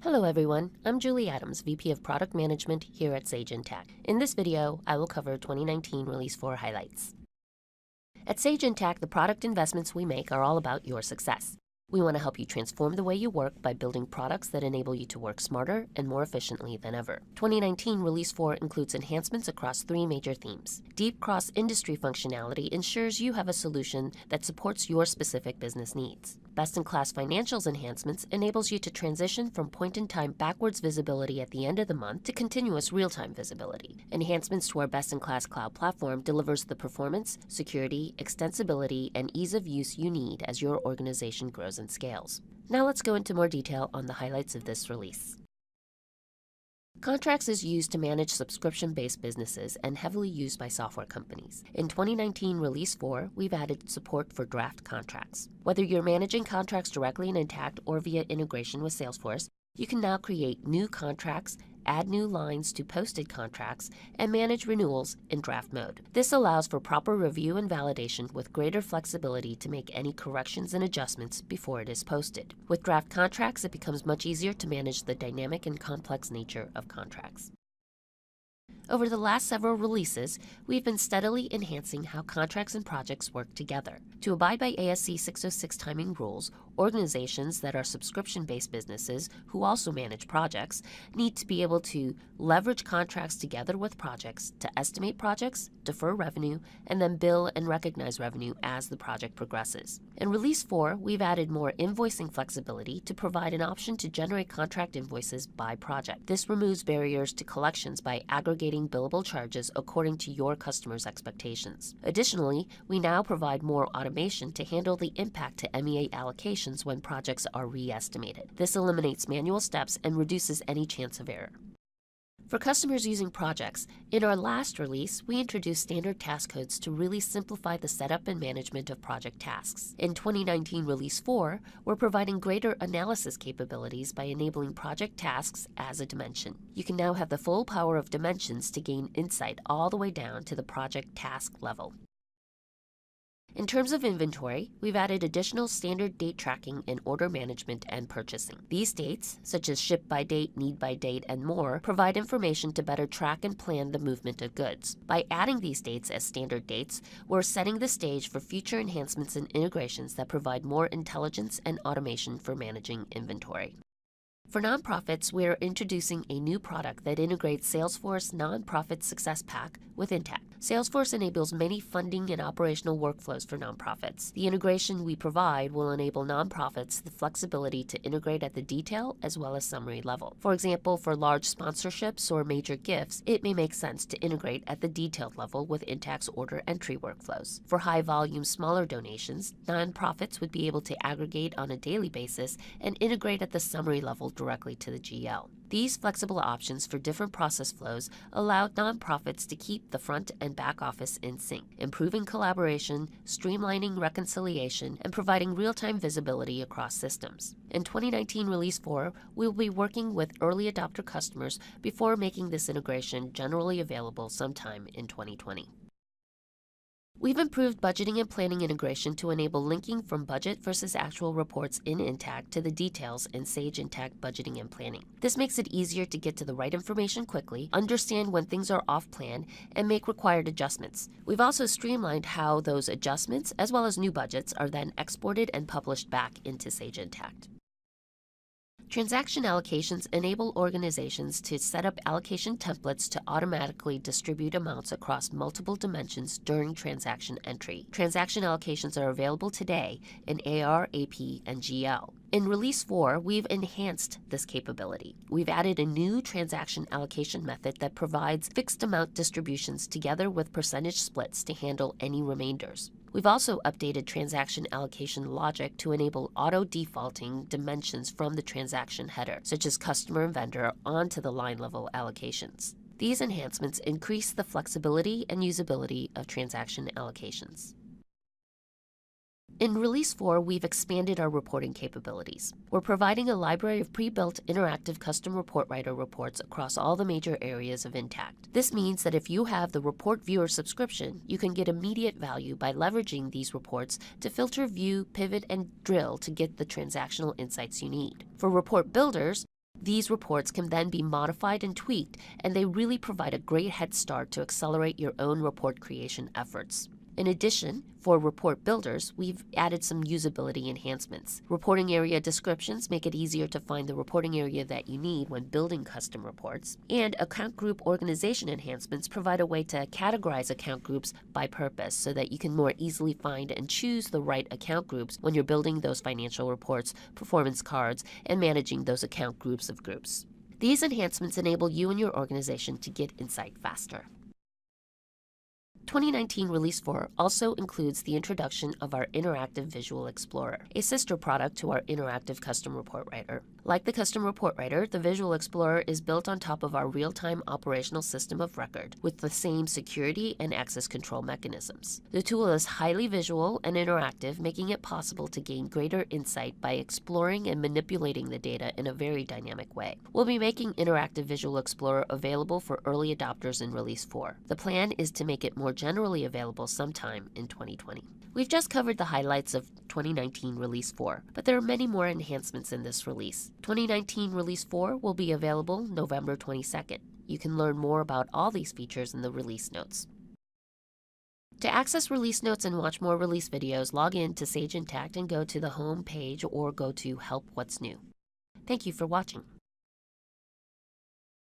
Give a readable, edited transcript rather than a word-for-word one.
Hello everyone, I'm Julie Adams, VP of Product Management here at Sage Intacct. In this video, I will cover 2019 Release 4 highlights. At Sage Intacct, the product investments we make are all about your success. We want to help you transform the way you work by building products that enable you to work smarter and more efficiently than ever. 2019 Release 4 includes enhancements across three major themes. Deep cross-industry functionality ensures you have a solution that supports your specific business needs. Best-in-class financials enhancements enables you to transition from point-in-time backwards visibility at the end of the month to continuous real-time visibility. Enhancements to our best-in-class cloud platform delivers the performance, security, extensibility, and ease of use you need as your organization grows and scales. Now let's go into more detail on the highlights of this release. Contracts is used to manage subscription-based businesses and heavily used by software companies. In 2019 Release 4, we've added support for draft contracts. Whether you're managing contracts directly in Intacct or via integration with Salesforce, you can now create new contracts, add new lines to posted contracts, and manage renewals in draft mode. This allows for proper review and validation with greater flexibility to make any corrections and adjustments before it is posted. With draft contracts, it becomes much easier to manage the dynamic and complex nature of contracts. Over the last several releases, we've been steadily enhancing how contracts and projects work together. To abide by ASC 606 timing rules, organizations that are subscription-based businesses who also manage projects need to be able to leverage contracts together with projects to estimate projects, defer revenue, and then bill and recognize revenue as the project progresses. In Release 4, we've added more invoicing flexibility to provide an option to generate contract invoices by project. This removes barriers to collections by aggregating billable charges according to your customers' expectations. Additionally, we now provide more automation to handle the impact to MEA allocations when projects are re-estimated. This eliminates manual steps and reduces any chance of error. For customers using projects, in our last release, we introduced standard task codes to really simplify the setup and management of project tasks. In 2019 Release 4, we're providing greater analysis capabilities by enabling project tasks as a dimension. You can now have the full power of dimensions to gain insight all the way down to the project task level. In terms of inventory, we've added additional standard date tracking in order management and purchasing. These dates, such as ship by date, need by date, and more, provide information to better track and plan the movement of goods. By adding these dates as standard dates, we're setting the stage for future enhancements and integrations that provide more intelligence and automation for managing inventory. For nonprofits, we're introducing a new product that integrates Salesforce Nonprofit Success Pack with Intacct. Salesforce enables many funding and operational workflows for nonprofits. The integration we provide will enable nonprofits the flexibility to integrate at the detail as well as summary level. For example, for large sponsorships or major gifts, it may make sense to integrate at the detailed level with Intacct's order entry workflows. For high-volume, smaller donations, nonprofits would be able to aggregate on a daily basis and integrate at the summary level directly to the GL. These flexible options for different process flows allow nonprofits to keep the front and back office in sync, improving collaboration, streamlining reconciliation, and providing real-time visibility across systems. In 2019 Release 4, we will be working with early adopter customers before making this integration generally available sometime in 2020. We've improved budgeting and planning integration to enable linking from budget versus actual reports in Intacct to the details in Sage Intacct Budgeting and Planning. This makes it easier to get to the right information quickly, understand when things are off plan, and make required adjustments. We've also streamlined how those adjustments, as well as new budgets, are then exported and published back into Sage Intacct. Transaction allocations enable organizations to set up allocation templates to automatically distribute amounts across multiple dimensions during transaction entry. Transaction allocations are available today in AR, AP, and GL. In Release 4, we've enhanced this capability. We've added a new transaction allocation method that provides fixed amount distributions together with percentage splits to handle any remainders. We've also updated transaction allocation logic to enable auto-defaulting dimensions from the transaction header, such as customer and vendor, onto the line-level allocations. These enhancements increase the flexibility and usability of transaction allocations. In Release 4, we've expanded our reporting capabilities. We're providing a library of pre-built interactive custom report writer reports across all the major areas of Intacct. This means that if you have the Report Viewer subscription, you can get immediate value by leveraging these reports to filter, view, pivot, and drill to get the transactional insights you need. For report builders, These reports can then be modified and tweaked, and they really provide a great head start to accelerate your own report creation efforts. In addition, for report builders, we've added some usability enhancements. Reporting area descriptions make it easier to find the reporting area that you need when building custom reports. And account group organization enhancements provide a way to categorize account groups by purpose so that you can more easily find and choose the right account groups when you're building those financial reports, performance cards, and managing those account groups of groups. These enhancements enable you and your organization to get insight faster. 2019 Release 4 also includes the introduction of our Interactive Visual Explorer, a sister product to our Interactive Custom Report Writer. Like the Custom Report Writer, the Visual Explorer is built on top of our real-time operational system of record with the same security and access control mechanisms. The tool is highly visual and interactive, making it possible to gain greater insight by exploring and manipulating the data in a very dynamic way. We'll be making Interactive Visual Explorer available for early adopters in Release 4. The plan is to make it more generally available sometime in 2020. We've just covered the highlights of 2019 Release 4, but there are many more enhancements in this release. 2019 Release 4 will be available November 22nd. You can learn more about all these features in the release notes. To access release notes and watch more release videos, log in to Sage Intacct and go to the home page or go to Help What's New. Thank you for watching.